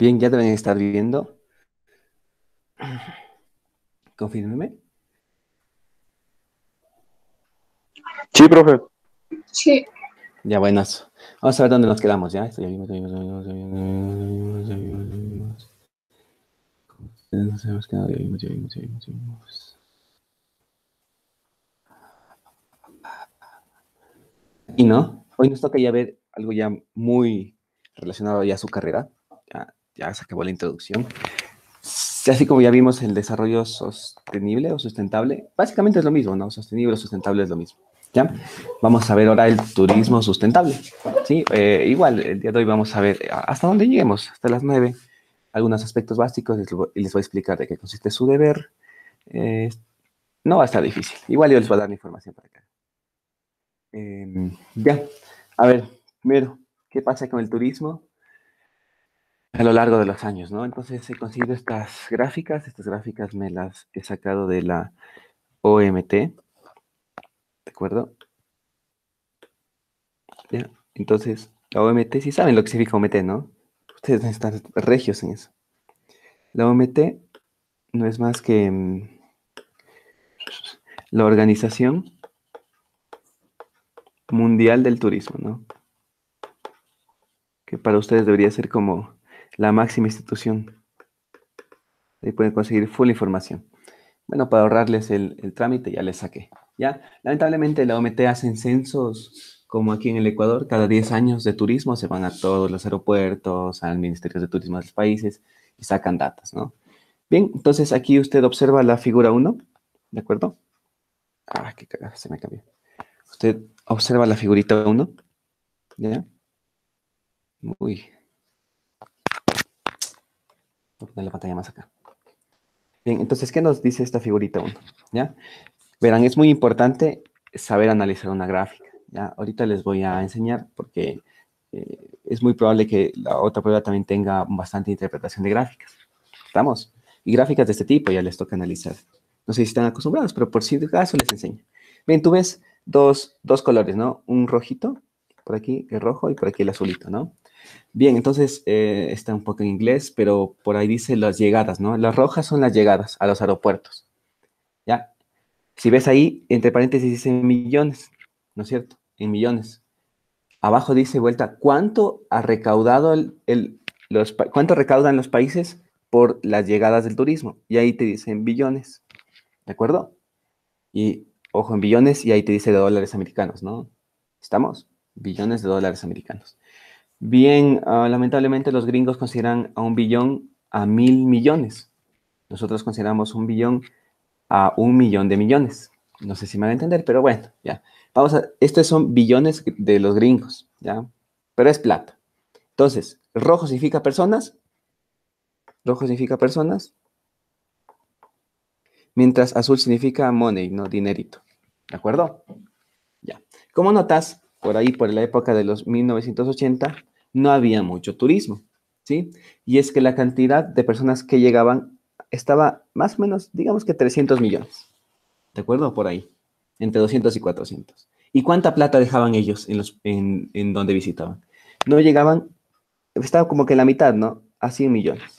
Bien, ya deben estar viendo. Confírmeme. Sí, profe. Sí, Ya, buenas. Vamos a ver dónde nos quedamos, ¿ya? Esto ya vimos, ya vimos, ya vimos, ya vimos, ya vimos, ya vimos. Nos hemos quedado, ya vimos, ya vimos, ya vimos, ya vimos. Y no, hoy nos toca ya ver algo ya muy relacionado ya a su carrera. Ya se acabó la introducción. Así como ya vimos el desarrollo sostenible o sustentable, básicamente es lo mismo, ¿no? Sostenible o sustentable es lo mismo. ¿Ya? Vamos a ver ahora el turismo sustentable. ¿Sí? Igual, el día de hoy vamos a ver hasta dónde lleguemos, hasta las 9, algunos aspectos básicos y les voy a explicar de qué consiste su deber. Eh, no va a estar difícil. Igual yo les voy a dar la información para acá. Ya, a ver, primero, ¿qué pasa con el turismo a lo largo de los años, ¿no? Entonces he conseguido estas gráficas me las he sacado de la OMT, ¿de acuerdo? ¿Ya? Entonces, la OMT, sí saben lo que significa OMT, ¿no? Ustedes están regios en eso. La OMT no es más que la Organización Mundial del Turismo, ¿no? Que para ustedes debería ser como la máxima institución. Ahí pueden conseguir full información. Bueno, para ahorrarles el trámite ya les saqué. ¿Ya? Lamentablemente la OMT hacen censos como aquí en el Ecuador, cada 10 años de turismo se van a todos los aeropuertos, al Ministerio de Turismo de los países y sacan datos, ¿no? Bien, entonces aquí usted observa la figura uno, ¿de acuerdo? Ah, qué carajo, se me cambió. Usted observa la figurita uno, ¿ya? Uy, voy a poner la pantalla más acá. Bien, entonces, ¿qué nos dice esta figurita uno? ¿Ya? Verán, es muy importante saber analizar una gráfica, ¿ya? Ahorita les voy a enseñar porque es muy probable que la otra prueba también tenga bastante interpretación de gráficas. ¿Estamos? Y gráficas de este tipo ya les toca analizar. No sé si están acostumbrados, pero por si acaso les enseño. Bien, tú ves dos colores, ¿no? Un rojito, por aquí el rojo y por aquí el azulito, ¿no? Bien, entonces está un poco en inglés, pero por ahí dice las llegadas, ¿no? Las rojas son las llegadas a los aeropuertos, ¿ya? Si ves ahí, entre paréntesis dice millones, ¿no es cierto? En millones. Abajo dice vuelta, ¿cuánto ha recaudado cuánto recaudan los países por las llegadas del turismo? Y ahí te dicen billones, ¿de acuerdo? Y ojo en billones y ahí te dice de dólares americanos, ¿no? ¿Estamos? Billones de dólares americanos. Bien, lamentablemente los gringos consideran a un billón a 1.000 millones. Nosotros consideramos un billón a 1 millón de millones. No sé si me van a entender, pero bueno, ya. Estos son billones de los gringos, ¿ya? Pero es plata. Entonces, rojo significa personas, mientras azul significa money, no dinerito. ¿De acuerdo? Ya. Como notas, por ahí, por la época de los 1980, no había mucho turismo, ¿sí? Y es que la cantidad de personas que llegaban estaba más o menos, digamos que 300 millones. ¿De acuerdo? Por ahí, entre 200 y 400. ¿Y cuánta plata dejaban ellos en donde visitaban? No llegaban, estaba como que en la mitad, ¿no? A 100 millones.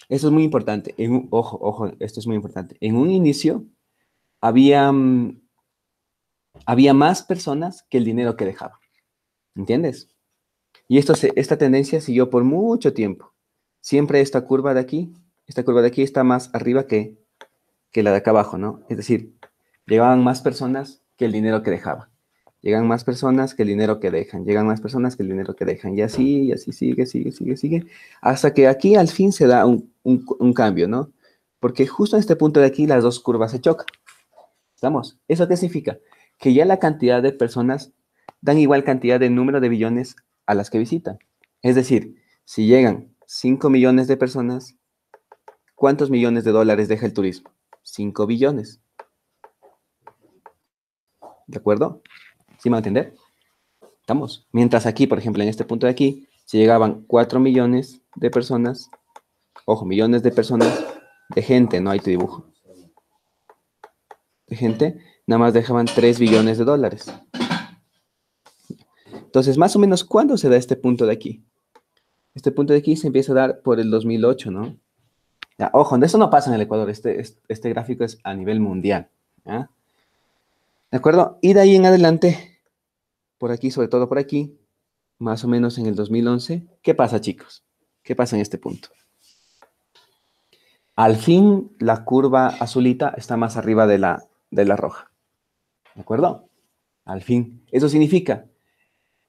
Eso es muy importante. Ojo, ojo, esto es muy importante. En un inicio había, había más personas que el dinero que dejaban. ¿Entiendes? Y esta tendencia siguió por mucho tiempo. Siempre esta curva de aquí está más arriba que la de acá abajo, ¿no? Es decir, llegaban más personas que el dinero que dejaban. Llegan más personas que el dinero que dejan. Llegan más personas que el dinero que dejan. Y así sigue, sigue, sigue, sigue. Hasta que aquí al fin se da un cambio, ¿no? Porque justo en este punto de aquí las dos curvas se chocan. ¿Estamos? ¿Eso qué significa? Que ya la cantidad de personas dan igual cantidad de número de billones a las que visitan. Es decir, si llegan 5 millones de personas, ¿cuántos millones de dólares deja el turismo? 5 billones. ¿De acuerdo? ¿Sí me va a entender? Estamos. Mientras aquí, por ejemplo, en este punto de aquí, si llegaban 4 millones de personas, ojo, millones de personas, de gente, no hay tu dibujo, de gente, nada más dejaban 3 billones de dólares. Entonces, más o menos, ¿cuándo se da este punto de aquí? Este punto de aquí se empieza a dar por el 2008, ¿no? Ya, ojo, eso no pasa en el Ecuador, este gráfico es a nivel mundial, ¿ya? ¿De acuerdo? Y de ahí en adelante, por aquí, sobre todo por aquí, más o menos en el 2011, ¿qué pasa, chicos? ¿Qué pasa en este punto? Al fin, la curva azulita está más arriba de la roja, ¿de acuerdo? Al fin. Eso significa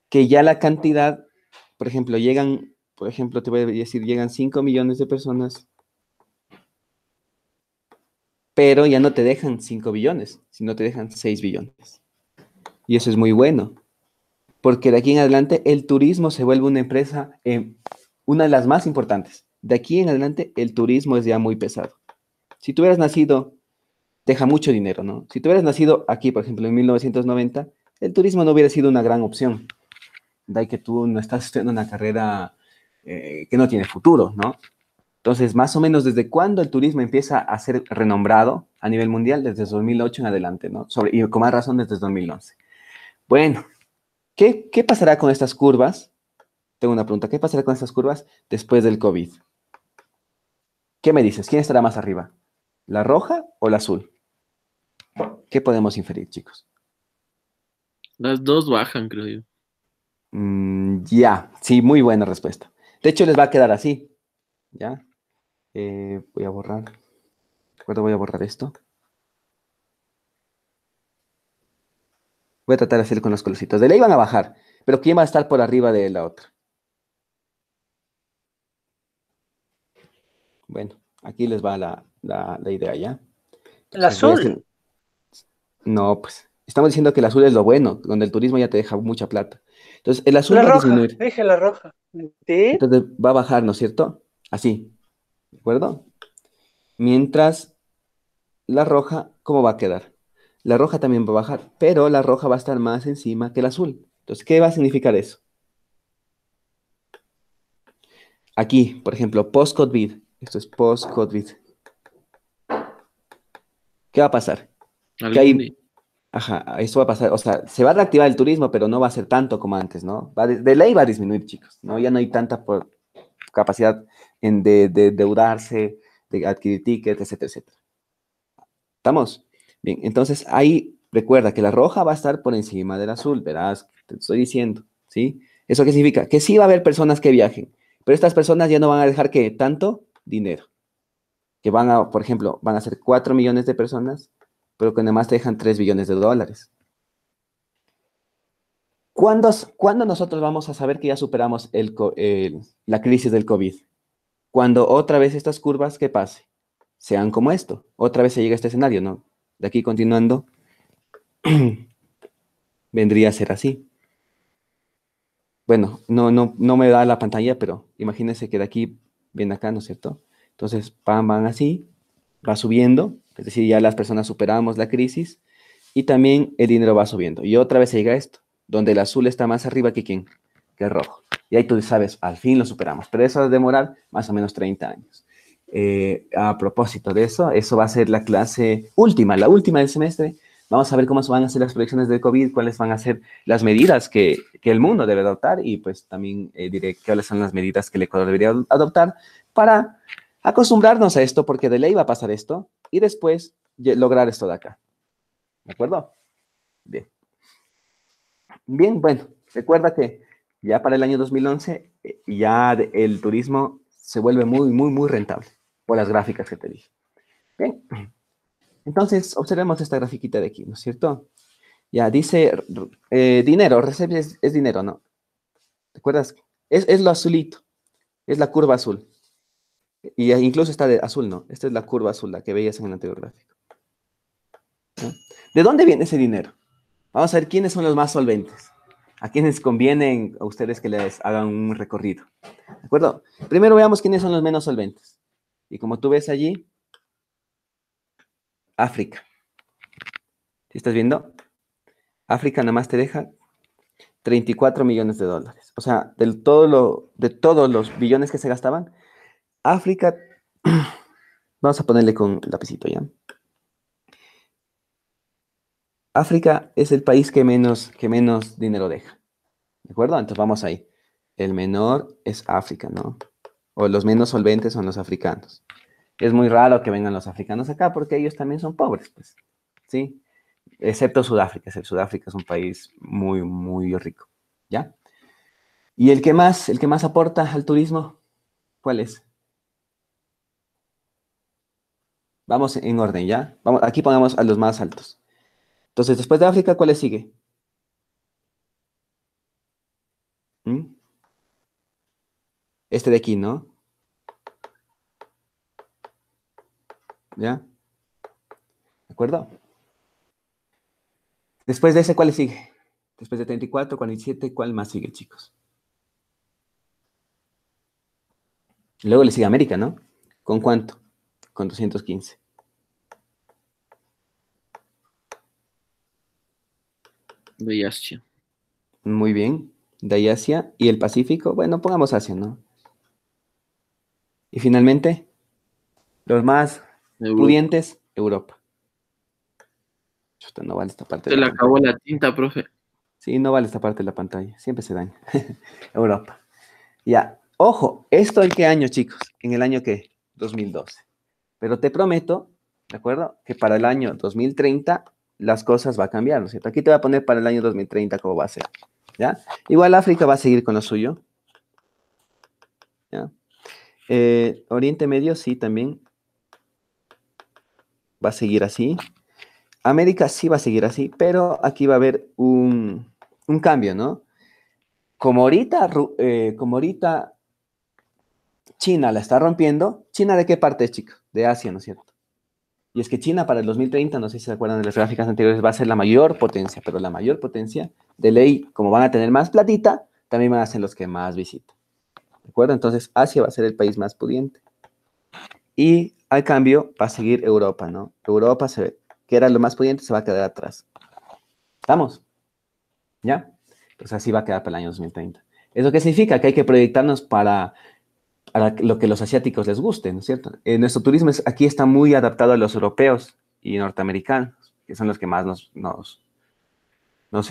que ya la cantidad, por ejemplo, te voy a decir, llegan 5 millones de personas, pero ya no te dejan 5 billones, sino te dejan 6 billones. Y eso es muy bueno, porque de aquí en adelante el turismo se vuelve una empresa, una de las más importantes. De aquí en adelante el turismo es ya muy pesado. Si tú hubieras nacido, deja mucho dinero, ¿no? Si tú hubieras nacido aquí, por ejemplo, en 1990, el turismo no hubiera sido una gran opción. De ahí que tú no estás estudiando una carrera que no tiene futuro, ¿no? Entonces, más o menos, ¿desde cuándo el turismo empieza a ser renombrado a nivel mundial? Desde 2008 en adelante, ¿no? Y con más razón desde 2011. Bueno, ¿qué pasará con estas curvas? Tengo una pregunta. ¿Qué pasará con estas curvas después del COVID? ¿Qué me dices? ¿Quién estará más arriba? ¿La roja o la azul? ¿Qué podemos inferir, chicos? Las dos bajan, creo yo. Ya, sí, muy buena respuesta. De hecho, les va a quedar así, ¿ya? Voy a borrar. Recuerdo, voy a borrar esto. Voy a tratar de hacer con los colorcitos. De ley van a bajar, pero ¿quién va a estar por arriba de la otra? Bueno, aquí les va la idea, ¿ya? El Entonces, azul. no, pues, estamos diciendo que el azul es lo bueno, donde el turismo ya te deja mucha plata. Entonces, el azul La va a roja. disminuir. Dije la roja. ¿Sí? Entonces, va a bajar, ¿no es cierto? Así, ¿de acuerdo? Mientras la roja, ¿cómo va a quedar? La roja también va a bajar, pero la roja va a estar más encima que el azul. Entonces, ¿qué va a significar eso? Aquí, por ejemplo, post-COVID. Esto es post-COVID. ¿Qué va a pasar? Que Algún día. hay, ajá, esto va a pasar, o sea, se va a reactivar el turismo, pero no va a ser tanto como antes, ¿no? De ley va a disminuir, chicos, ¿no? Ya no hay tanta capacidad de endeudarse, de adquirir tickets, etcétera, etcétera. ¿Estamos? Bien, entonces ahí recuerda que la roja va a estar por encima del azul, verás, te estoy diciendo, ¿sí? ¿Eso qué significa? Que sí va a haber personas que viajen, pero estas personas ya no van a dejar que tanto dinero, que van a, por ejemplo, van a ser 4 millones de personas, pero que además te dejan 3 billones de dólares. ¿Cuándo nosotros vamos a saber que ya superamos la crisis del COVID? Cuando otra vez estas curvas, ¿qué pase? Sean como esto. Otra vez se llega a este escenario, ¿no? De aquí continuando, vendría a ser así. Bueno, no me da la pantalla, pero imagínense que de aquí viene acá, ¿no es cierto? Entonces, van así, va subiendo, es decir, ya las personas superamos la crisis y también el dinero va subiendo. Y otra vez se llega a esto, donde el azul está más arriba que quién, que el rojo. Y ahí tú sabes, al fin lo superamos, pero eso va a demorar más o menos 30 años. A propósito de eso va a ser la clase última, la última del semestre. Vamos a ver cómo se van a hacer las proyecciones del COVID, cuáles van a ser las medidas que el mundo debe adoptar y pues también diré cuáles son las medidas que el Ecuador debería adoptar para acostumbrarnos a esto, porque de ley va a pasar esto y después lograr esto de acá. ¿De acuerdo? Bien. Bien, bueno, recuerda que ya para el año 2011 ya el turismo se vuelve muy, muy, muy rentable por las gráficas que te dije. Bien, entonces observemos esta grafiquita de aquí, ¿no es cierto? Ya dice dinero, recibes es dinero, ¿no? ¿Te acuerdas? Es lo azulito, es la curva azul. Y incluso está de azul, ¿no? Esta es la curva azul, la que veías en el anterior gráfico. ¿No? ¿De dónde viene ese dinero? Vamos a ver quiénes son los más solventes. A quienes convienen a ustedes que les hagan un recorrido. ¿De acuerdo? Primero veamos quiénes son los menos solventes. Y como tú ves allí, África. ¿Sí estás viendo? África nada más te deja 34 millones de dólares. O sea, de todos los billones que se gastaban, África, vamos a ponerle con lapicito ya. África es el país que menos dinero deja. ¿De acuerdo? Entonces vamos ahí. el menor es África, ¿no? O los menos solventes son los africanos. Es muy raro que vengan los africanos acá porque ellos también son pobres, pues, ¿sí? Excepto Sudáfrica. Sudáfrica es un país muy, muy rico, ¿ya? ¿Y el que más aporta al turismo, cuál es? Vamos en orden, ¿ya? Vamos, aquí pongamos a los más altos. Entonces, después de África, ¿cuál le sigue? ¿Mm? Este de aquí, ¿no? ¿Ya? ¿De acuerdo? Después de ese, ¿cuál le sigue? Después de 34, 47, ¿cuál más sigue, chicos? Luego le sigue América, ¿no? ¿Con cuánto? Con 215. De Asia. Muy bien. De ahí Asia y el Pacífico. Bueno, pongamos Asia, ¿no? Y finalmente, los más Europa. pudientes, Europa. Chuta, no vale esta parte de Se la le pantalla. acabó la tinta, profe. Sí, no vale esta parte de la pantalla. Siempre se daña. Europa. Ya. Ojo, ¿esto en qué año, chicos? En el año qué? 2012. Pero te prometo, ¿de acuerdo? Que para el año 2030 las cosas va a cambiar, ¿no es cierto? Aquí te voy a poner para el año 2030 cómo va a ser, ¿ya? Igual África va a seguir con lo suyo, ¿ya? Oriente Medio sí también va a seguir así. América sí va a seguir así, pero aquí va a haber un cambio, ¿no? Como ahorita China la está rompiendo, ¿China de qué parte es, chicos? De Asia, ¿no es cierto? Y es que China para el 2030, no sé si se acuerdan de las gráficas anteriores, va a ser la mayor potencia, pero la mayor potencia, de ley, como van a tener más platita, también van a ser los que más visitan. ¿De acuerdo? Entonces Asia va a ser el país más pudiente. Y al cambio va a seguir Europa, ¿no? Europa, que era lo más pudiente, se va a quedar atrás. ¿Estamos? ¿Ya? Pues así va a quedar para el año 2030. ¿Eso qué significa? Que hay que proyectarnos para lo que los asiáticos les guste, ¿no es cierto? Nuestro turismo aquí está muy adaptado a los europeos y norteamericanos, que son los que más nos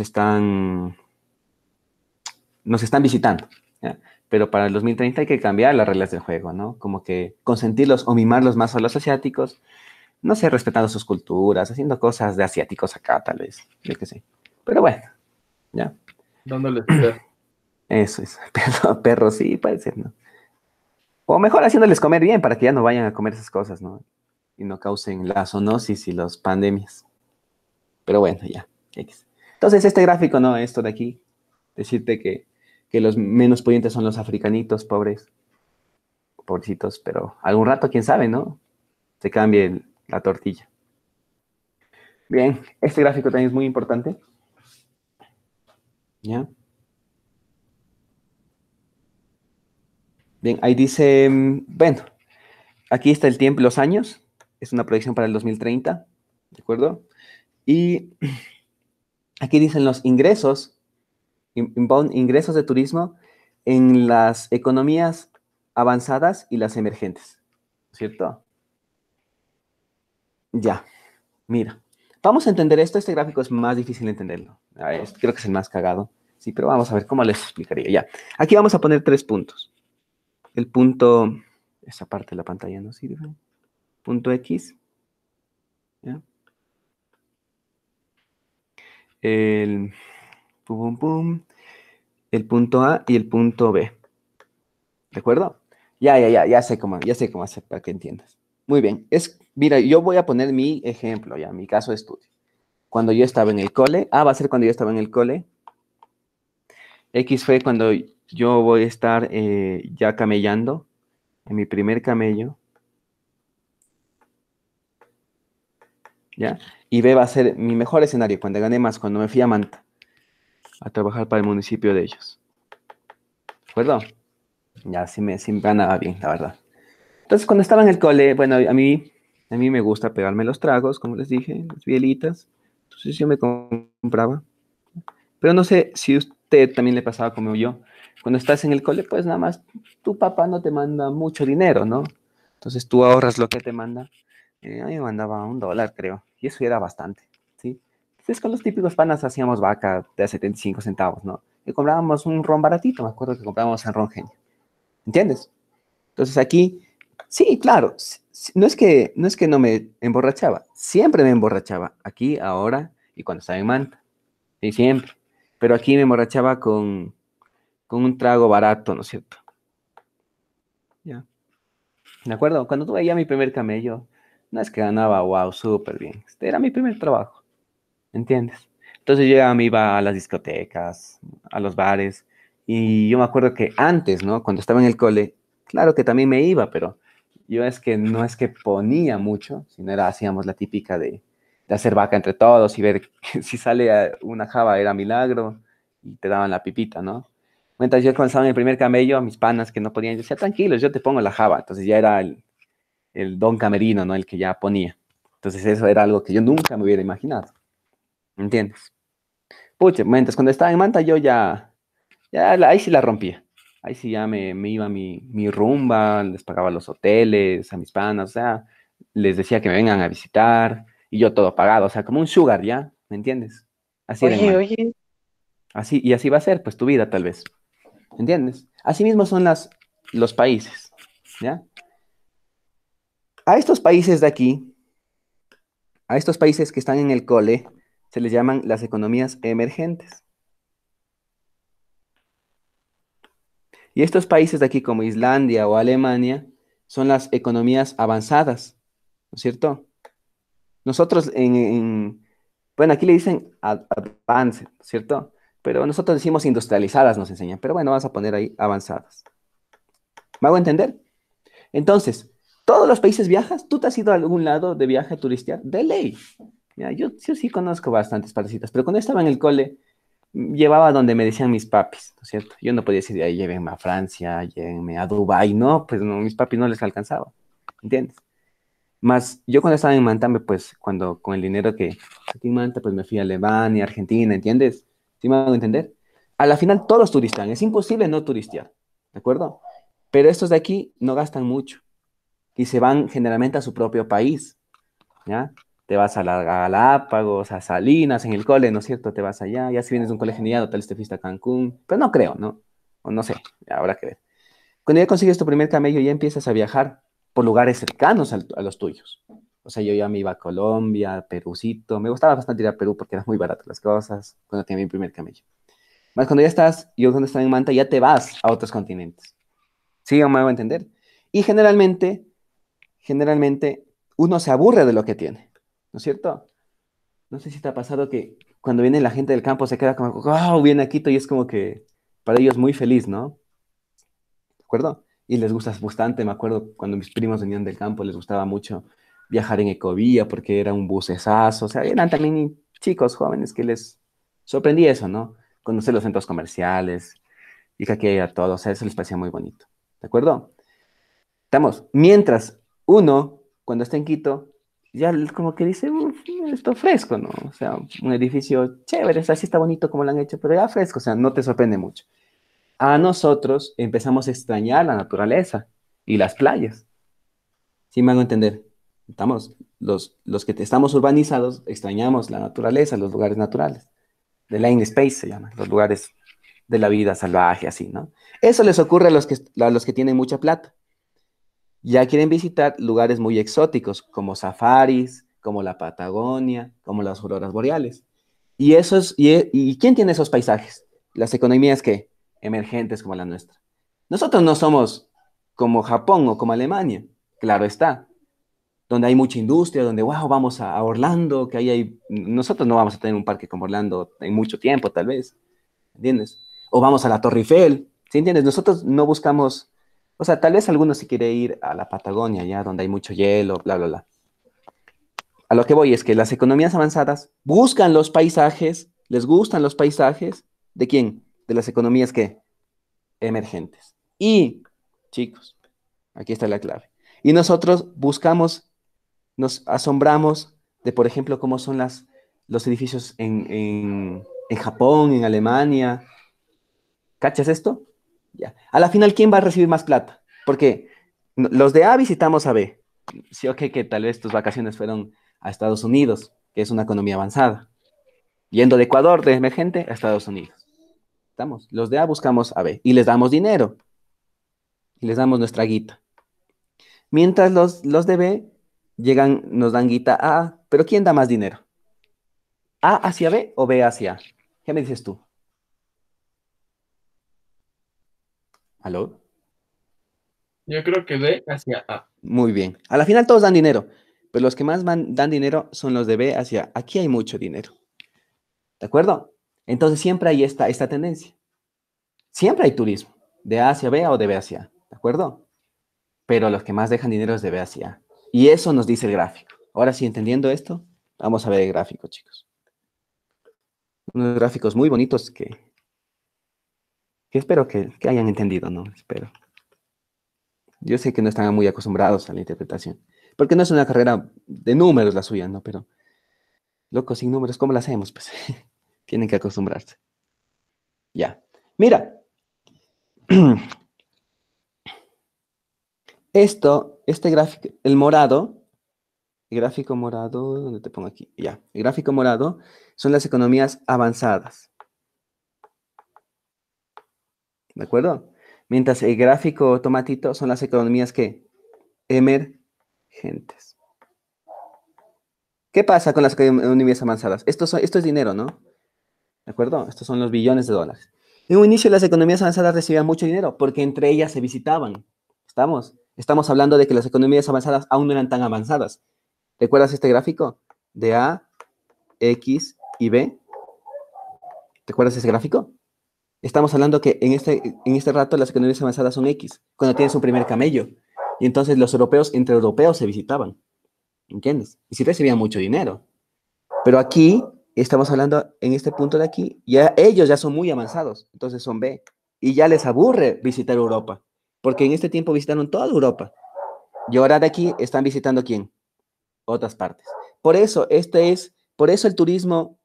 están visitando, ¿ya? Pero para el 2030 hay que cambiar las reglas del juego, ¿no? Como que consentirlos o mimarlos más a los asiáticos, no sé, respetando sus culturas, haciendo cosas de asiáticos acá, tal vez, yo qué sé. Pero bueno, ¿ya? Dándoles perro. Eso es. Perro sí, puede ser, ¿no? O mejor haciéndoles comer bien para que ya no vayan a comer esas cosas, ¿no? Y no causen la zoonosis y las pandemias. Pero bueno, ya. X. Entonces, este gráfico, ¿no? Esto de aquí, decirte que los menos pudientes son los africanitos, pobres, pobrecitos, pero algún rato, quién sabe, ¿no? Se cambie la tortilla. Bien, este gráfico también es muy importante. ¿Ya? Bien, ahí dice, bueno, aquí está el tiempo, los años, es una proyección para el 2030, ¿de acuerdo? Y aquí dicen los ingresos, inbound, ingresos de turismo en las economías avanzadas y las emergentes, ¿cierto? Ya, mira, vamos a entender esto, este gráfico es más difícil de entenderlo, creo que es el más cagado, sí, pero vamos a ver cómo les explicaría, ya. Aquí vamos a poner 3 puntos. El punto, esa parte de la pantalla no sirve, punto X, ¿ya? El pum, pum, pum, el punto A y el punto B. ¿De acuerdo? Ya sé cómo hacer para que entiendas. Muy bien. Mira, yo voy a poner mi ejemplo, ya, mi caso de estudio. Cuando yo estaba en el cole, va a ser cuando yo estaba en el cole. X fue cuando yo voy a estar ya camellando, en mi primer camello, ¿ya? Y B va a ser mi mejor escenario, cuando gané más, cuando me fui a Manta, a trabajar para el municipio de ellos. ¿De acuerdo? Ya, sí me ganaba bien, la verdad. Entonces, cuando estaba en el cole, bueno, a mí me gusta pegarme los tragos, como les dije, las bielitas. Entonces yo me compraba. Pero no sé si a usted también le pasaba como yo. Cuando estás en el cole, pues nada más tu papá no te manda mucho dinero, ¿no? Entonces tú ahorras lo que te manda. A mí me mandaba $1, creo. Y eso era bastante, ¿sí? Entonces con los típicos panas hacíamos vaca de a 75 centavos, ¿no? y comprábamos un ron baratito, me acuerdo que comprábamos en Ron Genio. ¿Entiendes? Entonces aquí, sí, claro, no es que no me emborrachaba, siempre me emborrachaba, aquí, ahora y cuando estaba en Manta, sí, siempre. Pero aquí me emborrachaba con un trago barato, ¿no es cierto? Ya. ¿De acuerdo? Cuando tuve ya mi primer camello, no es que ganaba, wow, súper bien. Este era mi primer trabajo, ¿entiendes? Entonces yo ya me iba a las discotecas, a los bares, y yo me acuerdo que antes, ¿no? Cuando estaba en el cole, claro que también me iba, pero yo es que no es que ponía mucho, sino era, hacíamos la típica de hacer vaca entre todos y ver si sale una java era milagro y te daban la pipita, ¿no? Mientras yo comenzaba en el primer camello, a mis panas que no podían, yo decía, tranquilos, yo te pongo la java. Entonces ya era el don camerino, ¿no? El que ya ponía. Entonces eso era algo que yo nunca me hubiera imaginado. ¿Entiendes? Pucha, mientras cuando estaba en Manta yo ahí sí la rompía. Ahí sí ya me iba a mi rumba, les pagaba los hoteles a mis panas, o sea, les decía que me vengan a visitar y yo todo pagado, o sea, como un sugar, ¿ya? ¿Me entiendes? Así era en Oye, Manta. oye, Así, y así va a ser, pues, tu vida, tal vez. ¿Entiendes? Así mismo son los países, ¿ya? A estos países de aquí, a estos países que están en el cole, se les llaman las economías emergentes. Y estos países de aquí, como Islandia o Alemania, son las economías avanzadas, ¿no es cierto? Nosotros bueno, aquí le dicen advanced, ¿no es cierto? Pero nosotros decimos industrializadas, nos enseñan. Pero bueno, vamos a poner ahí avanzadas. ¿Me hago entender? Entonces, todos los países viajas, ¿tú te has ido a algún lado de viaje a turistear? De ley. Ya, yo sí conozco bastantes partecitas, pero cuando estaba en el cole, llevaba donde me decían mis papis, ¿no es cierto? Yo no podía decir, "Ay, llévenme a Francia, llévenme a Dubái", no, pues no, mis papis no les alcanzaba, ¿entiendes? Más, yo cuando estaba en Manta, pues cuando con el dinero que aquí en Manta, pues me fui a Alemania, Argentina, ¿entiendes? ¿Sí me hago entender? A la final todos turistan, es imposible no turistear, ¿de acuerdo? Pero estos de aquí no gastan mucho y se van generalmente a su propio país, ¿ya? Te vas a la Galápagos, a Salinas, en el cole, ¿no es cierto? Te vas allá, ya si vienes de un colegio genial, tal vez te fuiste a Cancún, pero no creo, ¿no? O no sé, habrá que ver. Cuando ya consigues tu primer camello, ya empiezas a viajar por lugares cercanos a los tuyos. O sea, yo ya me iba a Colombia, Perucito, me gustaba bastante ir a Perú porque eran muy baratas las cosas, cuando tenía mi primer camello. Más cuando ya estás, yo cuando estaba en Manta, ya te vas a otros continentes. ¿Sí o me hago entender? Y generalmente uno se aburre de lo que tiene, ¿no es cierto? No sé si te ha pasado que cuando viene la gente del campo se queda como, wow, viene a Quito y es como que para ellos muy feliz, ¿no? ¿De acuerdo? Y les gusta bastante, me acuerdo cuando mis primos venían del campo, les gustaba mucho viajar en Ecovía porque era un bucesazo, o sea, eran también chicos jóvenes que les sorprendía eso, ¿no? Conocer los centros comerciales y que aquí había todo, o sea, eso les parecía muy bonito, ¿de acuerdo? Estamos, mientras uno, cuando está en Quito, ya como que dice, esto fresco, ¿no? O sea, un edificio chévere, o sea, sí está bonito como lo han hecho, pero ya fresco, o sea, no te sorprende mucho. A nosotros empezamos a extrañar la naturaleza y las playas. ¿Sí me hago entender? Estamos, los que estamos urbanizados extrañamos la naturaleza, los lugares naturales. The Lane Space se llama, los lugares de la vida salvaje, así, ¿no? Eso les ocurre a los que tienen mucha plata. Ya quieren visitar lugares muy exóticos, como safaris, como la Patagonia, como las auroras boreales. ¿Y quién tiene esos paisajes? Las economías que emergentes como la nuestra. Nosotros no somos como Japón o como Alemania, claro está, donde hay mucha industria, donde, wow, vamos a Orlando, que ahí hay, nosotros no vamos a tener un parque como Orlando en mucho tiempo, tal vez, ¿entiendes? O vamos a la Torre Eiffel, ¿sí entiendes? Nosotros no buscamos, o sea, tal vez algunos sí quiere ir a la Patagonia, ya, donde hay mucho hielo, bla, bla, bla. A lo que voy es que las economías avanzadas buscan los paisajes, les gustan los paisajes, ¿de quién? De las economías que emergentes. Y, chicos, aquí está la clave. Y nosotros buscamos, nos asombramos de, por ejemplo, cómo son los edificios en Japón, en Alemania. ¿Cachas esto? Ya. A la final, ¿quién va a recibir más plata? Porque los de A visitamos a B. Sí, ok, que tal vez tus vacaciones fueron a Estados Unidos, que es una economía avanzada. Yendo de Ecuador, de emergente, a Estados Unidos. ¿Estamos? Los de A buscamos a B y les damos dinero. Y les damos nuestra guita. Mientras los de B llegan, nos dan guita a A. ¿Pero quién da más dinero? ¿A hacia B o B hacia A? ¿Qué me dices tú? ¿Aló? Yo creo que B hacia A. Muy bien. A la final todos dan dinero, pero los que más dan dinero son los de B hacia A. Aquí hay mucho dinero. ¿De acuerdo? Entonces siempre hay esta tendencia. Siempre hay turismo, de A hacia B o de B hacia A. ¿De acuerdo? Pero los que más dejan dinero es de B hacia A. Y eso nos dice el gráfico. Ahora sí, entendiendo esto, vamos a ver el gráfico, chicos. Unos gráficos muy bonitos que espero que hayan entendido, ¿no? Espero. Yo sé que no están muy acostumbrados a la interpretación, porque no es una carrera de números la suya, ¿no? Pero, loco, sin números, ¿cómo la hacemos? Pues tienen que acostumbrarse. Ya. Mira. Este gráfico, el morado, el gráfico morado, ¿dónde te pongo aquí? Ya. El gráfico morado son las economías avanzadas. ¿De acuerdo? Mientras el gráfico tomatito son las economías que emergentes. ¿Qué pasa con las economías avanzadas? Esto es dinero, ¿no? ¿De acuerdo? Estos son los billones de dólares. En un inicio las economías avanzadas recibían mucho dinero porque entre ellas se visitaban. Estamos hablando de que las economías avanzadas aún no eran tan avanzadas. ¿Recuerdas este gráfico? De A, X y B. ¿Recuerdas ese gráfico? Estamos hablando que en este rato las economías avanzadas son X, cuando tienes un primer camello. Y entonces los europeos, entre europeos se visitaban. ¿Entiendes? Y sí recibían mucho dinero. Pero aquí, estamos hablando en este punto de aquí, ya ellos ya son muy avanzados, entonces son B. Y ya les aburre visitar Europa, porque en este tiempo visitaron toda Europa. Y ahora de aquí están visitando ¿quién? Otras partes. Por eso el turismo,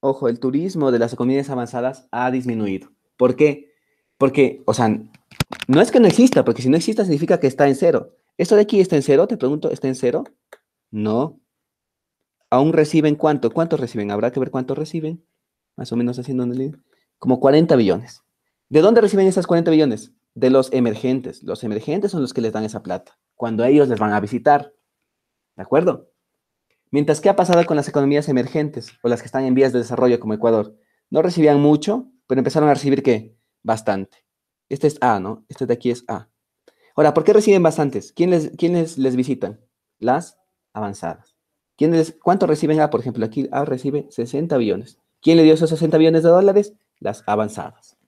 ojo, el turismo de las economías avanzadas ha disminuido. ¿Por qué? Porque, o sea, no es que no exista, porque si no exista significa que está en cero. ¿Esto de aquí está en cero? Te pregunto, ¿está en cero? No. ¿Aún reciben cuánto? ¿Cuánto reciben? Habrá que ver cuánto reciben. Más o menos haciendo una línea. Como 40 billones. ¿De dónde reciben esas 40 billones? De los emergentes. Los emergentes son los que les dan esa plata. Cuando ellos les van a visitar. ¿De acuerdo? Mientras que ha pasado con las economías emergentes o las que están en vías de desarrollo como Ecuador. No recibían mucho, pero empezaron a recibir ¿qué? Bastante. Este es A, ¿no? Este de aquí es A. Ahora, ¿por qué reciben bastantes? ¿Quiénes les visitan? Las avanzadas. ¿Cuánto reciben A? Por ejemplo, aquí A recibe 60 billones. ¿Quién le dio esos 60 billones de dólares? Las avanzadas.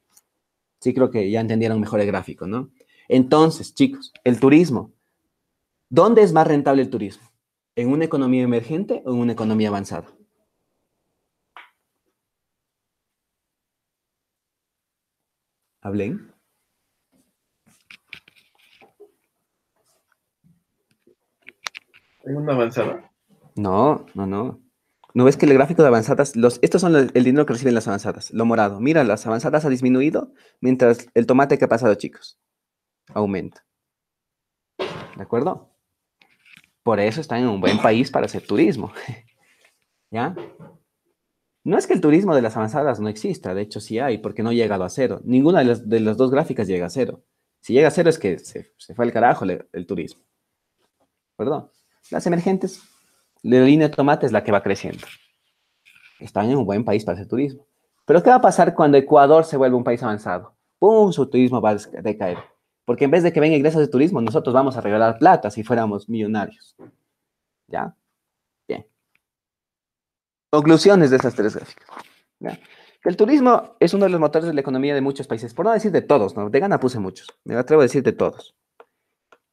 Sí, creo que ya entendieron mejor el gráfico, ¿no? Entonces, chicos, el turismo. ¿Dónde es más rentable el turismo? ¿En una economía emergente o en una economía avanzada? ¿Hablen? ¿En una avanzada? No. ¿No ves que el gráfico de avanzadas, estos son el dinero que reciben las avanzadas, lo morado. Mira, las avanzadas ha disminuido, mientras el tomate que ha pasado, chicos, aumenta. ¿De acuerdo? Por eso están en un buen país para hacer turismo. ¿Ya? No es que el turismo de las avanzadas no exista, de hecho sí hay, porque no ha llegado a cero. Ninguna de las dos gráficas llega a cero. Si llega a cero es que se fue al carajo el turismo. ¿De acuerdo? Las emergentes, la línea de tomate es la que va creciendo. Están en un buen país para hacer turismo. Pero ¿qué va a pasar cuando Ecuador se vuelve un país avanzado? ¡Pum! Su turismo va a decaer. Porque en vez de que vengan ingresos de turismo, nosotros vamos a regalar plata si fuéramos millonarios. ¿Ya? Bien. Conclusiones de estas tres gráficas. ¿Ya? El turismo es uno de los motores de la economía de muchos países, por no decir de todos, ¿no? De gana puse muchos. Me atrevo a decir de todos.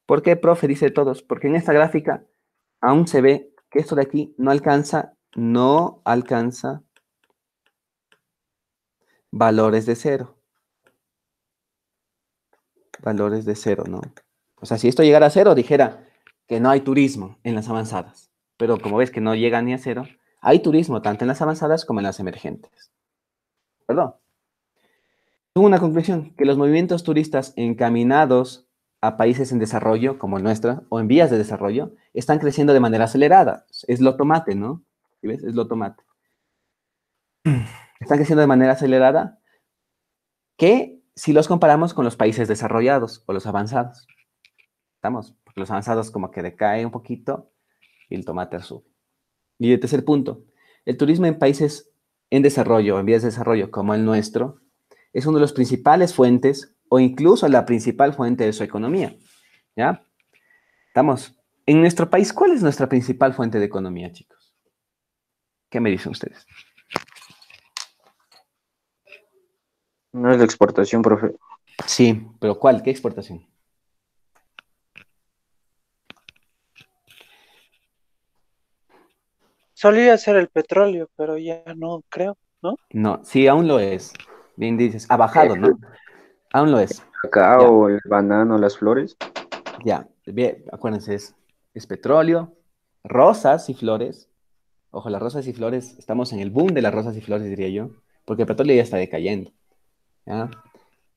¿Por qué, profe, dice de todos? Porque en esta gráfica aún se ve que esto de aquí no alcanza valores de cero. Valores de cero, ¿no? O sea, si esto llegara a cero, dijera que no hay turismo en las avanzadas. Pero como ves que no llega ni a cero, hay turismo tanto en las avanzadas como en las emergentes. ¿Perdón? Tuvo una conclusión, que los movimientos turistas encaminados a países en desarrollo, como el nuestro, o en vías de desarrollo, están creciendo de manera acelerada. Es lo tomate, ¿no? ¿Sí ves? Es lo tomate. Están creciendo de manera acelerada que si los comparamos con los países desarrollados o los avanzados. ¿Estamos? Porque los avanzados como que decae un poquito y el tomate sube. Y el tercer punto, el turismo en países en desarrollo, en vías de desarrollo como el nuestro, es una de las principales fuentes o incluso la principal fuente de su economía. ¿Ya? Estamos. En nuestro país, ¿cuál es nuestra principal fuente de economía, chicos? ¿Qué me dicen ustedes? No es la exportación, profe. Sí, pero ¿cuál? ¿Qué exportación? Solía ser el petróleo, pero ya no creo, ¿no? No, sí, aún lo es. Bien dices, ha bajado, El ¿no? Aún lo es. Ya, cacao, el banano, las flores. ya. Bien, acuérdense, es petróleo, rosas y flores. Ojo, las rosas y flores, estamos en el boom de las rosas y flores, diría yo, porque el petróleo ya está decayendo. ¿Ya?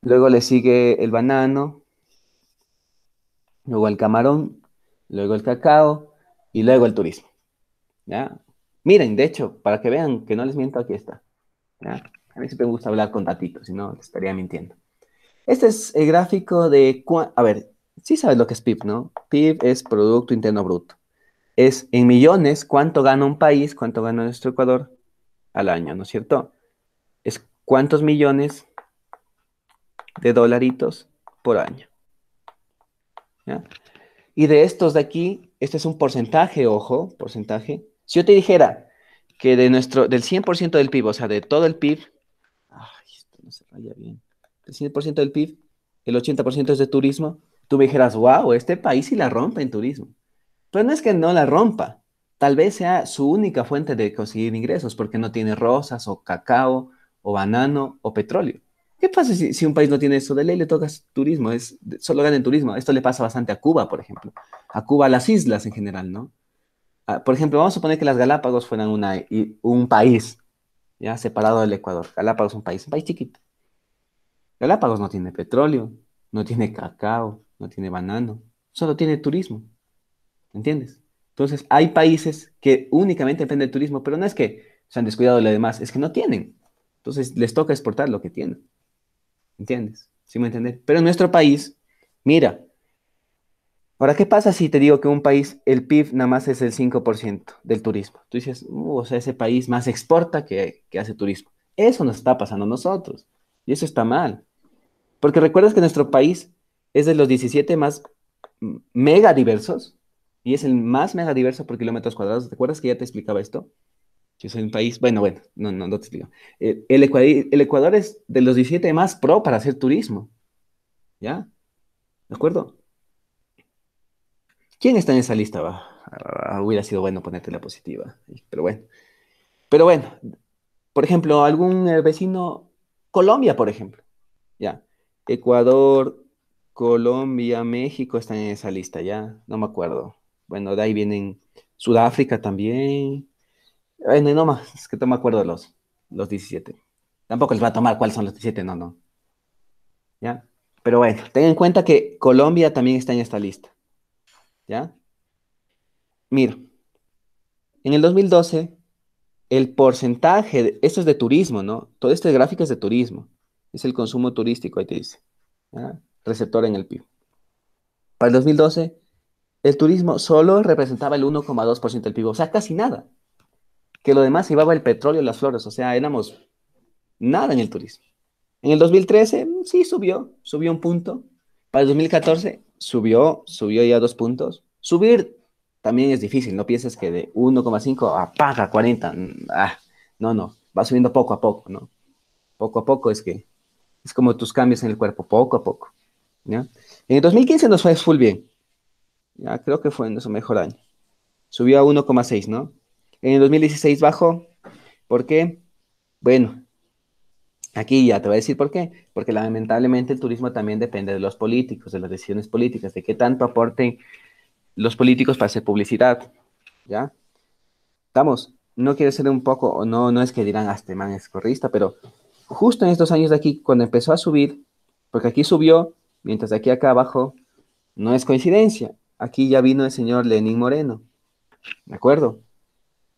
Luego le sigue el banano, luego el camarón, luego el cacao y luego el turismo. ¿Ya? Miren, de hecho, para que vean que no les miento, aquí está. ¿Ya? A mí siempre me gusta hablar con datitos, si no, les estaría mintiendo. Este es el gráfico de... A ver, sí sabes lo que es PIB, ¿no? PIB es Producto Interno Bruto. Es en millones cuánto gana un país, cuánto gana nuestro Ecuador al año, ¿no es cierto? Es cuántos millones de dolaritos por año. ¿Ya? Y de estos de aquí, este es un porcentaje, ojo, porcentaje. Si yo te dijera que del 100% del PIB, o sea, de todo el PIB, ay, esto no se raya bien, del 100% del PIB, el 80% es de turismo, tú me dijeras, wow, este país sí la rompe en turismo. Pero no es que no la rompa, tal vez sea su única fuente de conseguir ingresos, porque no tiene rosas, o cacao, o banano, o petróleo. ¿Qué pasa si un país no tiene eso? De ley le tocas turismo, solo gana en turismo. Esto le pasa bastante a Cuba, por ejemplo. A Cuba, a las islas en general, ¿no? Por ejemplo, vamos a suponer que las Galápagos fueran un país, ya separado del Ecuador. Galápagos es un país chiquito. Galápagos no tiene petróleo, no tiene cacao, no tiene banano, solo tiene turismo. ¿Entiendes? Entonces, hay países que únicamente dependen del turismo, pero no es que se han descuidado de lo demás, es que no tienen. Entonces, les toca exportar lo que tienen. ¿Entiendes? ¿Sí me entiendes? Pero en nuestro país, mira, ahora, ¿qué pasa si te digo que un país, el PIB nada más es el 5% del turismo? Tú dices, o sea, ese país más exporta que hace turismo. Eso nos está pasando a nosotros. Y eso está mal. Porque recuerdas que nuestro país es de los 17 más mega diversos y es el más mega diverso por kilómetros cuadrados. ¿Te acuerdas que ya te explicaba esto? Que es un país, bueno, no te explico. El Ecuador es de los 17 más pro para hacer turismo, ¿ya? ¿De acuerdo? ¿Quién está en esa lista? Hubiera sido bueno ponerte la positiva, pero bueno. Pero bueno, por ejemplo, algún vecino, Colombia, por ejemplo, ¿ya? Ecuador, Colombia, México están en esa lista, ya, no me acuerdo. Bueno, de ahí vienen Sudáfrica también. Bueno, y no más, es que no me acuerdo de los 17. Tampoco les va a tomar cuáles son los 17, no, ¿ya? Pero bueno, ten en cuenta que Colombia también está en esta lista, ¿ya? Mira, en el 2012, el porcentaje, esto es de turismo, ¿no? Todo este gráfico es de turismo, es el consumo turístico, ahí te dice, ¿ya? Receptor en el PIB. Para el 2012, el turismo solo representaba el 1,2% del PIB, o sea, casi nada. Que lo demás llevaba el petróleo y las flores, o sea, éramos nada en el turismo. En el 2013, sí subió un punto. Para el 2014, subió ya 2 puntos. Subir también es difícil, no pienses que de 1,5 a paga 40. No, va subiendo poco a poco, ¿no? Poco a poco es como tus cambios en el cuerpo, poco a poco, ¿ya? En el 2015 nos fue full bien, ya creo que fue en su mejor año. Subió a 1,6, ¿no? En el 2016 bajó. ¿Por qué? Bueno, aquí ya te voy a decir por qué. Porque lamentablemente el turismo también depende de los políticos, de las decisiones políticas, de qué tanto aporten los políticos para hacer publicidad. ¿Ya? Estamos. No quiere ser un poco, o no es que dirán, este man es corrista, pero justo en estos años de aquí, cuando empezó a subir, porque aquí subió, mientras de aquí acá abajo, no es coincidencia. Aquí ya vino el señor Lenín Moreno, ¿de acuerdo?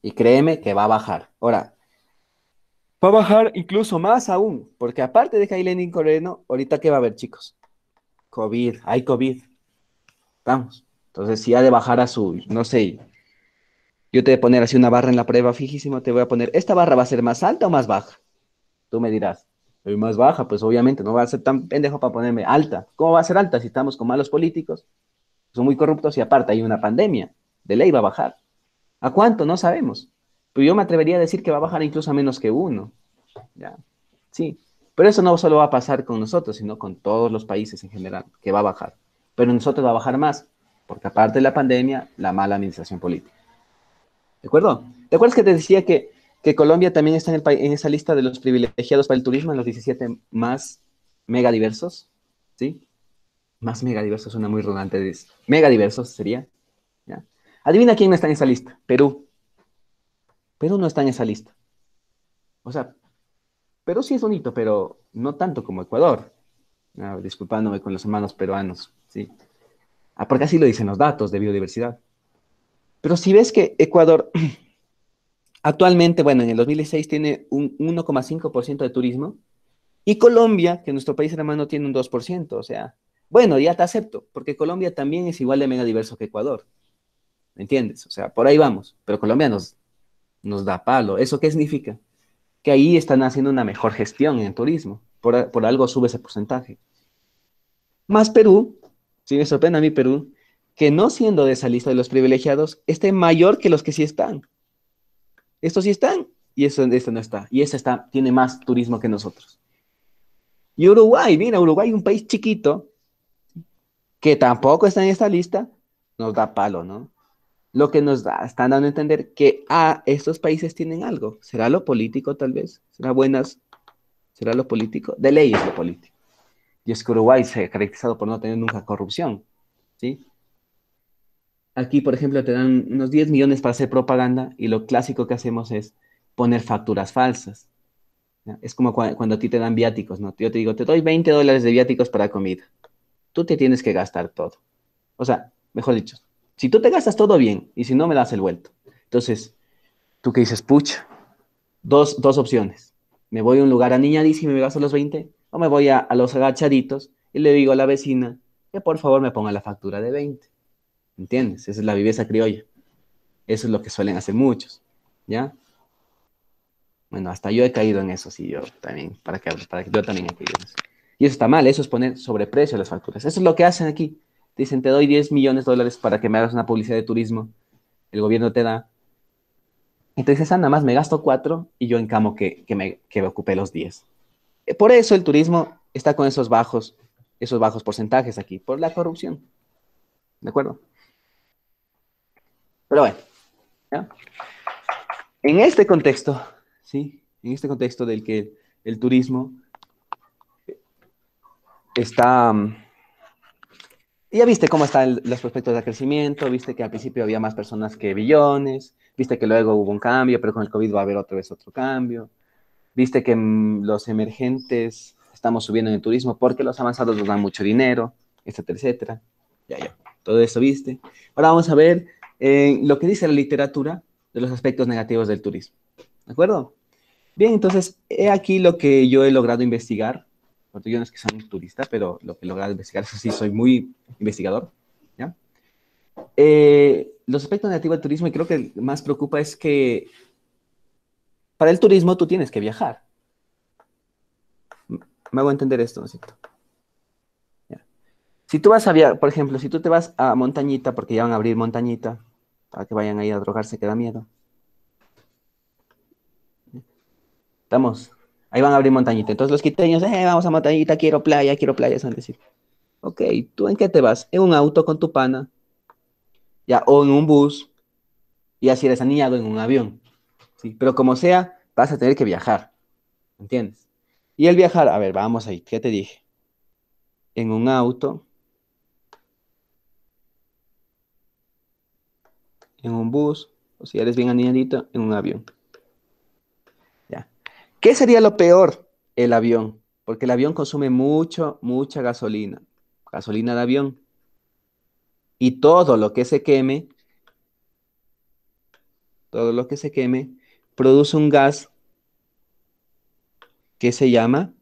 Y créeme que va a bajar. Ahora, Va a bajar incluso más aún, porque aparte de que hay Lenin Moreno, ahorita ¿qué va a haber, chicos? COVID, hay COVID, vamos. Entonces, si ha de bajar a su, no sé, yo te voy a poner así una barra en la prueba, fijísimo, te voy a poner, ¿esta barra va a ser más alta o más baja? Tú me dirás, soy más baja, pues obviamente no va a ser tan pendejo para ponerme alta. ¿Cómo va a ser alta si estamos con malos políticos? Son muy corruptos y aparte hay una pandemia. De ley va a bajar. ¿A cuánto? No sabemos. Pero yo me atrevería a decir que va a bajar incluso a menos que uno. ¿Ya? Sí. Pero eso no solo va a pasar con nosotros, sino con todos los países en general, que va a bajar. Pero nosotros va a bajar más, porque aparte de la pandemia, la mala administración política. ¿De acuerdo? ¿Te acuerdas que te decía que Colombia también está en esa lista de los privilegiados para el turismo, en los 17 más megadiversos? ¿Sí? Más megadiversos suena muy redundante. Megadiversos sería. ¿Ya? Adivina quién no está en esa lista. Perú. Perú no está en esa lista. O sea, Perú sí es bonito, pero no tanto como Ecuador. Ah, disculpándome con los hermanos peruanos. ¿Sí? Ah, porque así lo dicen los datos de biodiversidad. Pero si ves que Ecuador actualmente, bueno, en el 2016 tiene un 1,5% de turismo y Colombia, que nuestro país hermano, tiene un 2%. O sea, bueno, ya te acepto, porque Colombia también es igual de mega diverso que Ecuador. ¿Me entiendes? O sea, por ahí vamos. Pero Colombia nos da palo. ¿Eso qué significa? Que ahí están haciendo una mejor gestión en el turismo. Por algo sube ese porcentaje. Más Perú, sí me sorprende a mí Perú, que no siendo de esa lista de los privilegiados, esté mayor que los que sí están. Estos sí están y este no está. Y ese está, tiene más turismo que nosotros. Y Uruguay, mira, Uruguay, un país chiquito, que tampoco está en esta lista, nos da palo, ¿no? Lo que nos da, están dando a entender que estos países tienen algo. ¿Será lo político tal vez? ¿Será lo político? De ley es lo político. Y es que Uruguay se ha caracterizado por no tener nunca corrupción, ¿sí? Aquí, por ejemplo, te dan unos 10 millones para hacer propaganda y lo clásico que hacemos es poner facturas falsas. ¿Ya? Es como cuando a ti te dan viáticos, ¿no? Yo te digo, te doy $20 de viáticos para comida. Tú te tienes que gastar todo. O sea, mejor dicho, si tú te gastas todo bien y si no, me das el vuelto. Entonces, tú que dices, pucha, dos opciones. Me voy a un lugar aniñadísimo y me gasto los 20, o me voy a los agachaditos y le digo a la vecina que por favor me ponga la factura de 20. ¿Entiendes? Esa es la viveza criolla. Eso es lo que suelen hacer muchos. ¿Ya? Bueno, hasta yo he caído en eso, sí, yo también, para que yo también he caído en eso. Y eso está mal, eso es poner sobreprecio a las facturas. Eso es lo que hacen aquí. Dicen, te doy 10 millones de dólares para que me hagas una publicidad de turismo. El gobierno te da. Entonces, nada más me gasto 4 y yo encamo que me ocupé los 10. Por eso el turismo está con esos bajos porcentajes aquí, por la corrupción. ¿De acuerdo? Pero bueno, ¿ya? En este contexto, ¿sí? En este contexto del que el turismo está... Ya viste cómo están los prospectos de crecimiento, viste que al principio había más personas que billones, viste que luego hubo un cambio, pero con el COVID va a haber otra vez otro cambio, viste que los emergentes estamos subiendo en el turismo porque los avanzados nos dan mucho dinero, etcétera, etcétera. Ya. Todo eso viste. Ahora vamos a ver lo que dice la literatura de los aspectos negativos del turismo. ¿De acuerdo? Bien, entonces, he aquí lo que yo he logrado investigar. Porque yo no es que sea un turista, pero lo que he logrado investigar, eso sí, soy muy investigador. ¿Ya? Los aspectos negativos del turismo, y creo que el que más preocupa es que para el turismo tú tienes que viajar. Me hago entender esto, ¿no es cierto? ¿Ya? Si tú vas a viajar, por ejemplo, si tú te vas a Montañita, porque ya van a abrir Montañita, para que vayan ahí a drogarse, que da miedo. Estamos, ahí van a abrir Montañita. Entonces los quiteños, vamos a Montañita, quiero playa, van a decir. Ok, ¿tú en qué te vas? En un auto con tu pana, ya, o en un bus, y así eres aniñado en un avión, ¿sí? Pero como sea, vas a tener que viajar, ¿entiendes? Y el viajar, a ver, vamos ahí, ¿qué te dije? En un auto, en un bus, o si eres bien aniñadito, en un avión, ¿ya? ¿Qué sería lo peor? El avión, porque el avión consume mucha gasolina, gasolina de avión, y todo lo que se queme, produce un gas que se llama,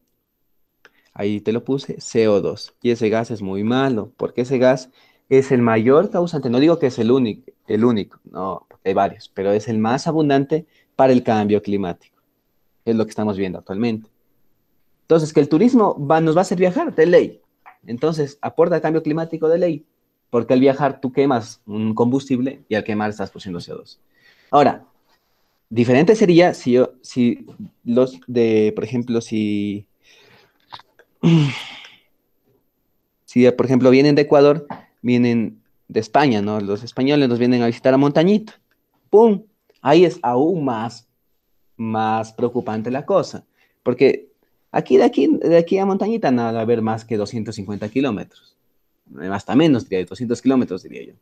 ahí te lo puse, CO2. Y ese gas es muy malo, porque ese gas es el mayor causante. No digo que es el único, no, porque hay varios, pero es el más abundante para el cambio climático. Es lo que estamos viendo actualmente. Entonces, que el turismo nos va a hacer viajar, de ley. Entonces, aporta al cambio climático de ley, porque al viajar tú quemas un combustible y al quemar estás produciendo CO2. Ahora, diferente sería si los de, por ejemplo, si por ejemplo vienen de Ecuador, vienen de España, ¿no? Los españoles nos vienen a visitar a Montañita. ¡Pum! Ahí es aún más preocupante la cosa, porque de aquí a Montañita no va a haber más que 250 kilómetros, hasta menos, diría, 200 kilómetros, diría yo.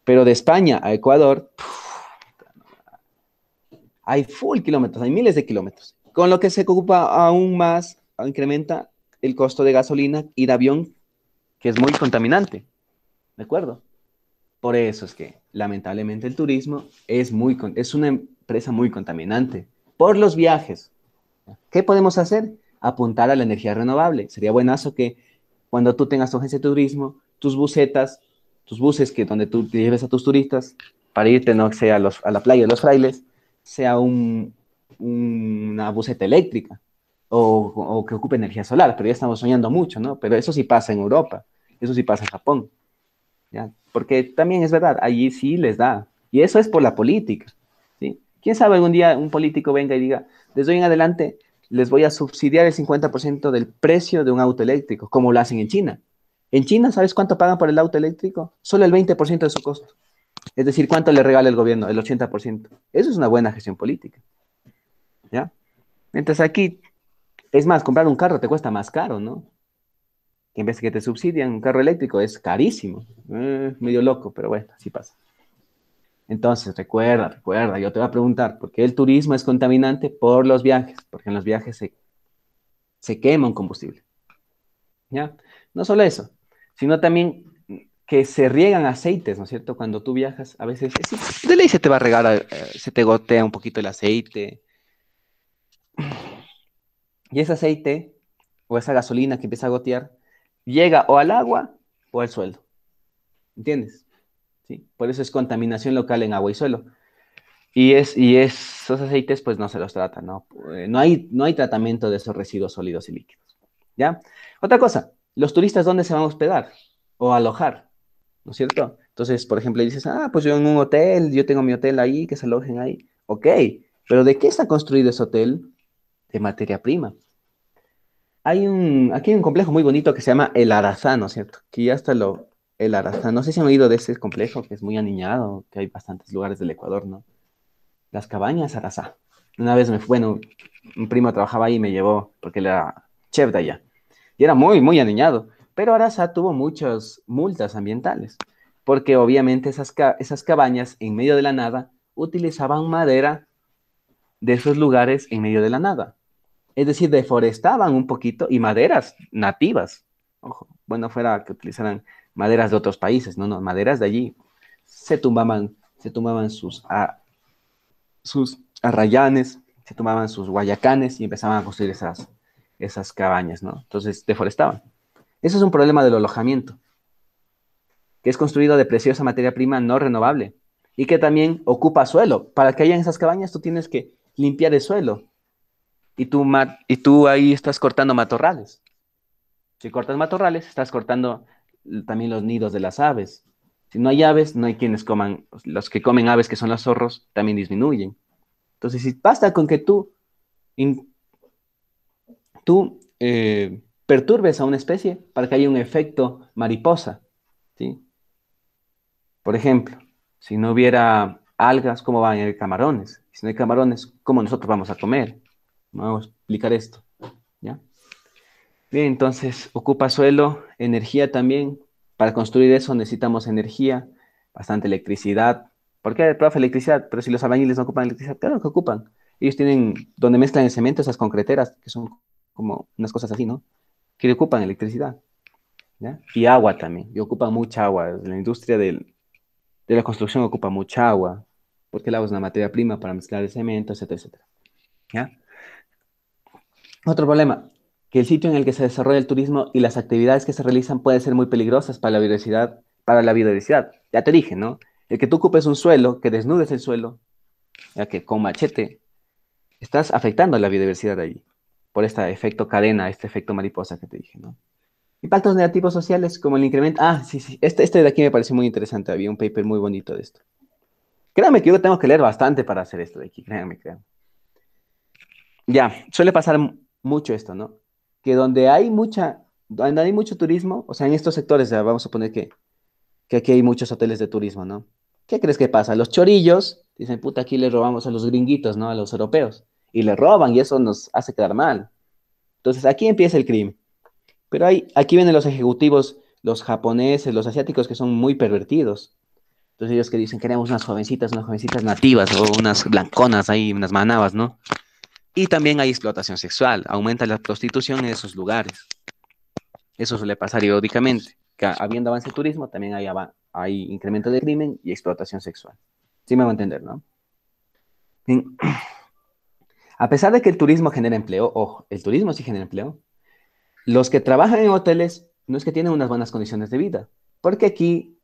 Pero de España a Ecuador, hay full kilómetros, hay miles de kilómetros, con lo que se ocupa aún más, incrementa el costo de gasolina y de avión, que es muy contaminante, ¿de acuerdo? Por eso es que, lamentablemente, el turismo es una empresa muy contaminante por los viajes. ¿Qué podemos hacer? Apuntar a la energía renovable. Sería buenazo que cuando tú tengas tu agencia de turismo, tus busetas, tus buses que donde tú te lleves a tus turistas para irte, no sea a la playa de los Frailes, sea una buseta eléctrica o que ocupe energía solar, pero ya estamos soñando mucho, ¿no? Pero eso sí pasa en Europa, eso sí pasa en Japón, ¿ya? Porque también es verdad, allí sí les da, y eso es por la política, ¿sí? ¿Quién sabe algún día un político venga y diga, desde hoy en adelante les voy a subsidiar el 50% del precio de un auto eléctrico, como lo hacen en China? En China, ¿sabes cuánto pagan por el auto eléctrico? Solo el 20% de su costo. Es decir, ¿cuánto le regala el gobierno? El 80%. Eso es una buena gestión política, ¿ya? Mientras aquí, es más, comprar un carro te cuesta más caro, ¿no? Que en vez de que te subsidian un carro eléctrico es carísimo. Medio loco, pero bueno, así pasa. Entonces, recuerda, yo te voy a preguntar, ¿por qué el turismo es contaminante? Por los viajes, porque en los viajes se quema un combustible, ¿ya? No solo eso, sino también que se riegan aceites, ¿no es cierto? Cuando tú viajas, a veces, de ley se te va a regar, se te gotea un poquito el aceite, y ese aceite o esa gasolina que empieza a gotear llega o al agua o al suelo, ¿entiendes? ¿Sí? Por eso es contaminación local en agua y suelo. Y esos aceites, pues no se los trata, ¿no? No hay tratamiento de esos residuos sólidos y líquidos, ¿ya? Otra cosa, los turistas, ¿dónde se van a hospedar o alojar? ¿No es cierto? Entonces, por ejemplo, dices, pues yo en un hotel, yo tengo mi hotel ahí, que se alojen ahí. Ok, pero ¿de qué está construido ese hotel? De materia prima. Aquí hay un complejo muy bonito que se llama El Arazán, ¿no es cierto? Que ya está el Arazán. No sé si han oído de ese complejo, que es muy aniñado, que hay bastantes lugares del Ecuador, ¿no? Las cabañas Arazá. Una vez bueno, un primo trabajaba ahí y me llevó, porque él era chef de allá. Y era muy, muy aniñado. Pero Arazá tuvo muchas multas ambientales, porque obviamente esas cabañas en medio de la nada utilizaban madera de esos lugares en medio de la nada. Es decir, deforestaban un poquito y maderas nativas. Ojo, bueno, fuera que utilizaran maderas de otros países, no, no, maderas de allí. Se tumbaban sus arrayanes, se tomaban sus guayacanes y empezaban a construir esas cabañas, ¿no? Entonces, deforestaban. Eso es un problema del alojamiento, que es construido de preciosa materia prima no renovable y que también ocupa suelo. Para que haya esas cabañas, tú tienes que limpiar el suelo y tú ahí estás cortando matorrales. Si cortas matorrales, estás cortando también los nidos de las aves. Si no hay aves, no hay quienes coman. Los que comen aves, que son los zorros, también disminuyen. Entonces, si basta con que tú perturbes a una especie para que haya un efecto mariposa, ¿sí? Por ejemplo, si no hubiera algas, ¿cómo van a haber camarones? Si no hay camarones, ¿cómo nosotros vamos a comer? Vamos a explicar esto, ¿ya? Bien, entonces ocupa suelo, energía también. Para construir eso necesitamos energía, bastante electricidad. ¿Por qué, profe, electricidad? Pero si los albañiles no ocupan electricidad, claro que ocupan. Ellos tienen donde mezclan el cemento, esas concreteras, que son como unas cosas así, ¿no? Que ocupan electricidad, ¿ya? Y agua también, y ocupan mucha agua. La industria de la construcción ocupa mucha agua, porque el agua es una materia prima para mezclar el cemento, etcétera, etcétera, ¿ya? Otro problema, que el sitio en el que se desarrolla el turismo y las actividades que se realizan pueden ser muy peligrosas para la biodiversidad, para la biodiversidad. Ya te dije, ¿no? El que tú ocupes un suelo, que desnudes el suelo, ya que con machete, estás afectando a la biodiversidad allí, por este efecto cadena, este efecto mariposa que te dije, ¿no? Impactos negativos sociales como el incremento. Ah, sí, sí. Este de aquí me pareció muy interesante. Había un paper muy bonito de esto. Créanme que yo tengo que leer bastante para hacer esto de aquí. Créanme, créanme. Ya, suele pasar mucho esto, ¿no? Que donde hay mucho turismo, o sea, en estos sectores, ya vamos a poner que aquí hay muchos hoteles de turismo, ¿no? ¿Qué crees que pasa? Los chorillos dicen, puta, aquí le robamos a los gringuitos, ¿no? A los europeos. Y le roban y eso nos hace quedar mal. Entonces, aquí empieza el crimen. Pero aquí vienen los ejecutivos, los japoneses, los asiáticos que son muy pervertidos. Entonces ellos que dicen, queremos unas jovencitas nativas o unas blanconas ahí, unas manabas, ¿no? Y también hay explotación sexual, aumenta la prostitución en esos lugares. Eso suele pasar irónicamente, que habiendo avance del turismo, también hay incremento de crimen y explotación sexual. Sí me va a entender, ¿no? Bien. A pesar de que el turismo genera empleo, ojo, el turismo sí genera empleo, los que trabajan en hoteles no es que tienen unas buenas condiciones de vida, porque aquí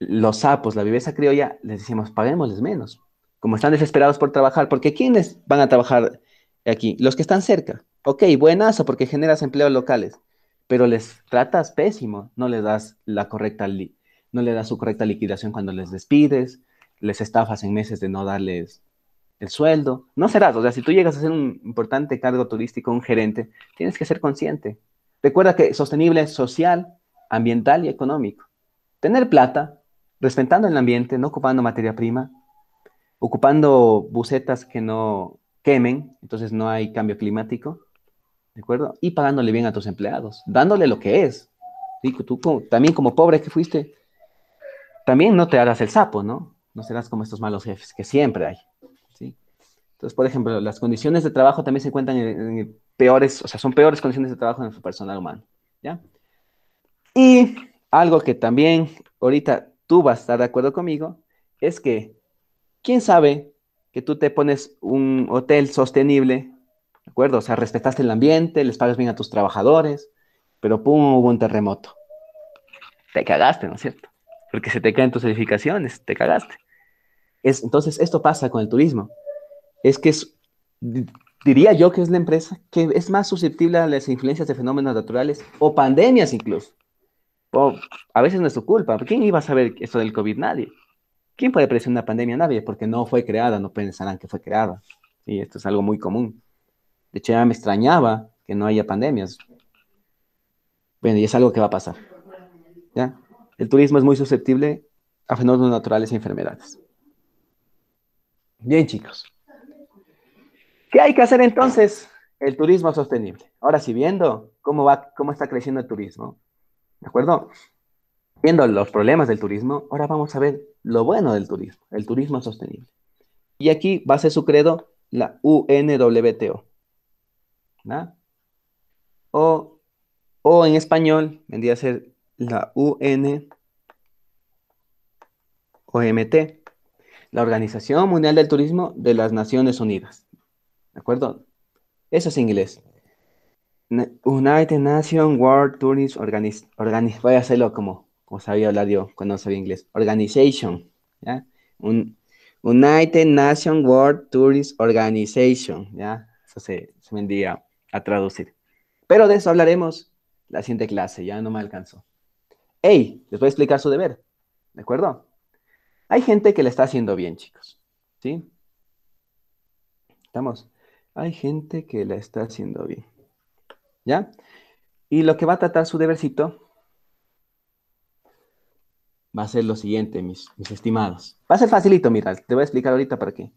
los sapos, la viveza criolla, les decimos, paguémosles menos. Como están desesperados por trabajar, porque ¿quiénes van a trabajar aquí? Los que están cerca. Ok, buenazo, porque generas empleos locales, pero les tratas pésimo, no les das no le das su correcta liquidación cuando les despides, les estafas en meses de no darles el sueldo. No serás, o sea, si tú llegas a ser un importante cargo turístico, un gerente, tienes que ser consciente. Recuerda que sostenible es social, ambiental y económico. Tener plata, respetando el ambiente, no ocupando materia prima, ocupando bucetas que no quemen, entonces no hay cambio climático, ¿de acuerdo? Y pagándole bien a tus empleados, dándole lo que es. Y tú también como pobre que fuiste, también no te hagas el sapo, ¿no? No serás como estos malos jefes que siempre hay, ¿sí? Entonces, por ejemplo, las condiciones de trabajo también se encuentran en peores, o sea, son peores condiciones de trabajo en su personal humano, ¿ya? Y algo que también ahorita tú vas a estar de acuerdo conmigo es que, ¿quién sabe que tú te pones un hotel sostenible, ¿de acuerdo? O sea, respetaste el ambiente, les pagas bien a tus trabajadores, pero pum, hubo un terremoto. Te cagaste, ¿no es cierto? Porque se te caen tus edificaciones, te cagaste. Entonces, esto pasa con el turismo. Es que di- diría yo que es la empresa que es más susceptible a las influencias de fenómenos naturales o pandemias incluso. O a veces no es su culpa. ¿Quién iba a saber esto del COVID? Nadie. ¿Quién puede predecir una pandemia? Nadie, porque no fue creada, no pensarán que fue creada. Y esto es algo muy común. De hecho, ya me extrañaba que no haya pandemias. Bueno, y es algo que va a pasar, ¿ya? El turismo es muy susceptible a fenómenos naturales y enfermedades. Bien, chicos. ¿Qué hay que hacer entonces? El turismo sostenible. Ahora sí, viendo cómo está creciendo el turismo, ¿de acuerdo? Viendo los problemas del turismo, ahora vamos a ver lo bueno del turismo, el turismo sostenible. Y aquí va a ser su credo la UNWTO, ¿no? O, o en español vendría a ser la UNOMT, la Organización Mundial del Turismo de las Naciones Unidas, ¿de acuerdo? Eso es inglés. United Nations World Tourism voy a hacerlo como sabía hablar yo cuando no sabía inglés. Organization, ¿ya? United Nations World Tourist Organization, ¿ya? Eso se vendría a traducir. Pero de eso hablaremos la siguiente clase, ya no me alcanzó. Hey, les voy a explicar su deber, ¿de acuerdo? Hay gente que le está haciendo bien, chicos, ¿sí? ¿Estamos? Hay gente que la está haciendo bien, ¿ya? Y lo que va a tratar su debercito va a ser lo siguiente, mis estimados. Va a ser facilito, mira, te voy a explicar ahorita para que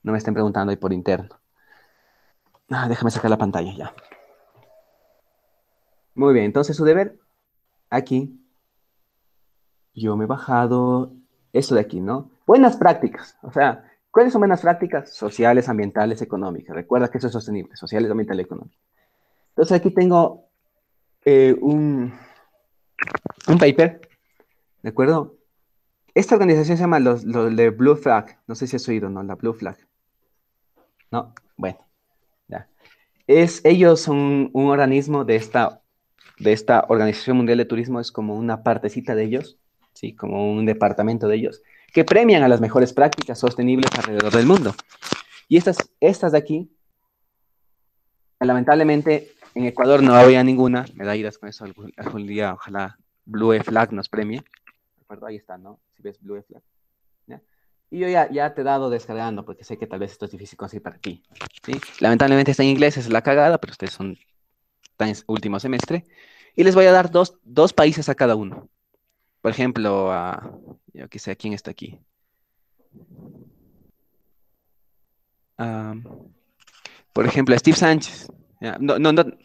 no me estén preguntando ahí por interno. Déjame sacar la pantalla ya. Muy bien, entonces su deber, aquí, yo me he bajado esto de aquí, ¿no? Buenas prácticas, o sea, ¿cuáles son buenas prácticas? Sociales, ambientales, económicas. Recuerda que eso es sostenible, sociales, ambientales, económicas. Entonces aquí tengo un paper, ¿de acuerdo? Esta organización se llama los de Blue Flag. No sé si has oído, ¿no? La Blue Flag. No, bueno, ya. Ellos son un organismo de esta Organización Mundial de Turismo, es como una partecita de ellos, ¿sí? Como un departamento de ellos, que premian a las mejores prácticas sostenibles alrededor del mundo. Y estas de aquí, lamentablemente, en Ecuador no había ninguna, me da iras con eso algún día, ojalá Blue Flag nos premie. ¿De acuerdo? Ahí está, ¿no? Si ves Blue Flag. ¿Ya? Y yo ya te he dado descargando, porque sé que tal vez esto es difícil conseguir para ti, ¿sí? Lamentablemente está en inglés, es la cagada, pero ustedes están en último semestre. Y les voy a dar dos países a cada uno. Por ejemplo, yo qué sé, ¿quién está aquí? Ah, por ejemplo, a Steve Sánchez. Ya, no,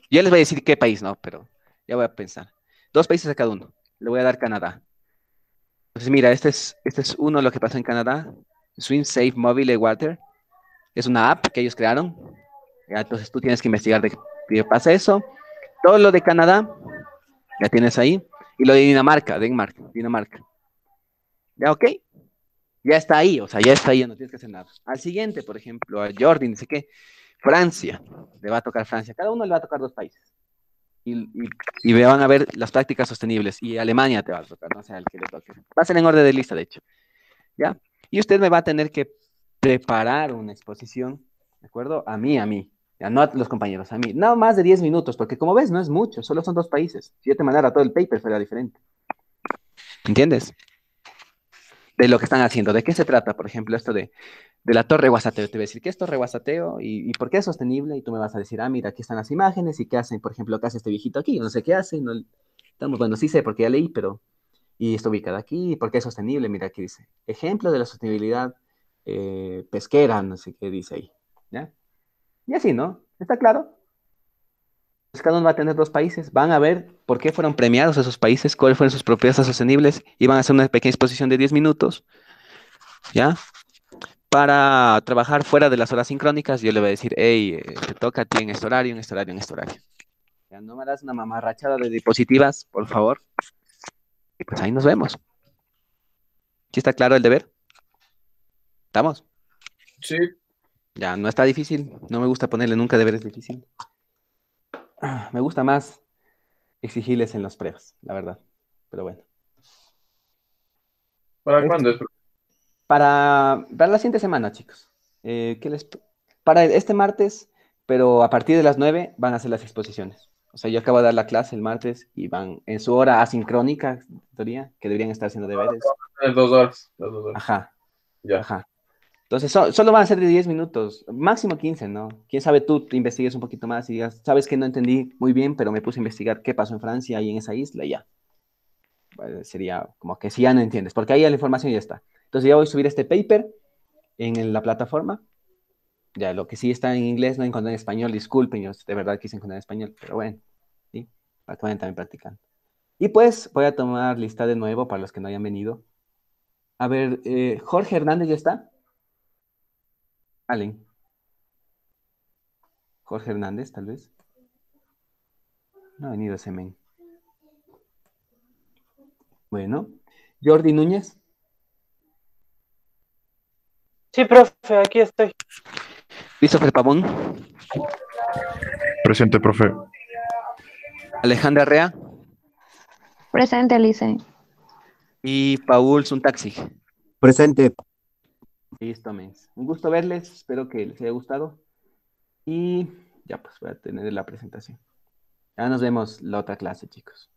ya les voy a decir qué país, no, pero ya voy a pensar. Dos países a cada uno. Le voy a dar Canadá. Entonces, mira, este es uno lo que pasó en Canadá. Swim Safe Mobile Water. Es una app que ellos crearon. Ya, entonces tú tienes que investigar de qué pasa eso. Todo lo de Canadá, ya tienes ahí. Y lo de Dinamarca. Ya, ok. Ya está ahí, o sea, ya está ahí, ya no tienes que hacer nada. Al siguiente, por ejemplo, a Jordi, dice que Francia, le va a tocar Francia. Cada uno le va a tocar dos países. Y van a ver las prácticas sostenibles. Y Alemania te va a tocar, no sea el que le toque. Va a ser en orden de lista, de hecho. ¿Ya? Y usted me va a tener que preparar una exposición, ¿de acuerdo? A mí. Ya no a los compañeros, a mí. No más de 10 minutos, porque como ves, no es mucho, solo son dos países. Si yo te mandara todo el paper, fuera diferente. ¿Entiendes? De lo que están haciendo. ¿De qué se trata? Por ejemplo, esto de la torre Guasateo. Te voy a decir, ¿qué es torre Guasateo? ¿Y por qué es sostenible? Y tú me vas a decir, mira, aquí están las imágenes y qué hacen, por ejemplo, qué hace este viejito aquí. No sé qué hace. No, bueno, sí sé porque ya leí, pero... Y está ubicada aquí. ¿Y por qué es sostenible? Mira, aquí dice, ejemplo de la sostenibilidad pesquera, no sé qué dice ahí. ¿Ya? Y así, ¿no? ¿Está claro? Pues cada uno va a tener dos países, van a ver por qué fueron premiados esos países, cuáles fueron sus propuestas sostenibles, y van a hacer una pequeña exposición de 10 minutos, ¿ya? Para trabajar fuera de las horas sincrónicas, yo le voy a decir, hey, te toca a ti en este horario, en este horario, en este horario. Ya no me das una mamarrachada de diapositivas, por favor. Y pues ahí nos vemos. ¿Sí está claro el deber? ¿Estamos? Sí, Ya, no está difícil. No me gusta ponerle nunca deberes difícil. Me gusta más exigirles en las pruebas, la verdad. Pero bueno. ¿para Es cuándo es? para la siguiente semana, chicos. Para este martes, pero a partir de las 9 van a hacer las exposiciones. O sea, yo acabo de dar la clase el martes y van en su hora asincrónica, en teoría, que deberían estar haciendo deberes. En 2 horas. Las 2 horas. Ajá, Ya. ajá. Entonces, solo van a ser de 10 minutos, máximo 15, ¿no? Quién sabe, tú te investigues un poquito más y digas, sabes que no entendí muy bien, pero me puse a investigar qué pasó en Francia y en esa isla y ya. Sería como que si ya no entiendes, porque ahí la información ya está. Entonces, ya voy a subir este paper en la plataforma. Ya, lo que sí está en inglés no encontré en español, disculpen, yo de verdad quise encontrar en español, pero bueno, ¿sí? Para que vayan también practicando. Y pues voy a tomar lista de nuevo para los que no hayan venido. A ver, Jorge Hernández ya está. Allen. Jorge Hernández, tal vez. No ha venido ese men. Bueno. Jordi Núñez. Sí, profe, aquí estoy. Christopher Pavón. Presente, profe. Alejandra Rea. Presente, Lice. Y Paul Suntaxi. Presente. Listo, mens. Un gusto verles. Espero que les haya gustado. Y ya pues voy a tener la presentación. Ya nos vemos la otra clase, chicos.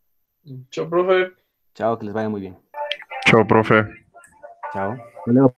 Chao, profe. Chao, que les vaya muy bien. Chao, profe. Chao. Hasta luego.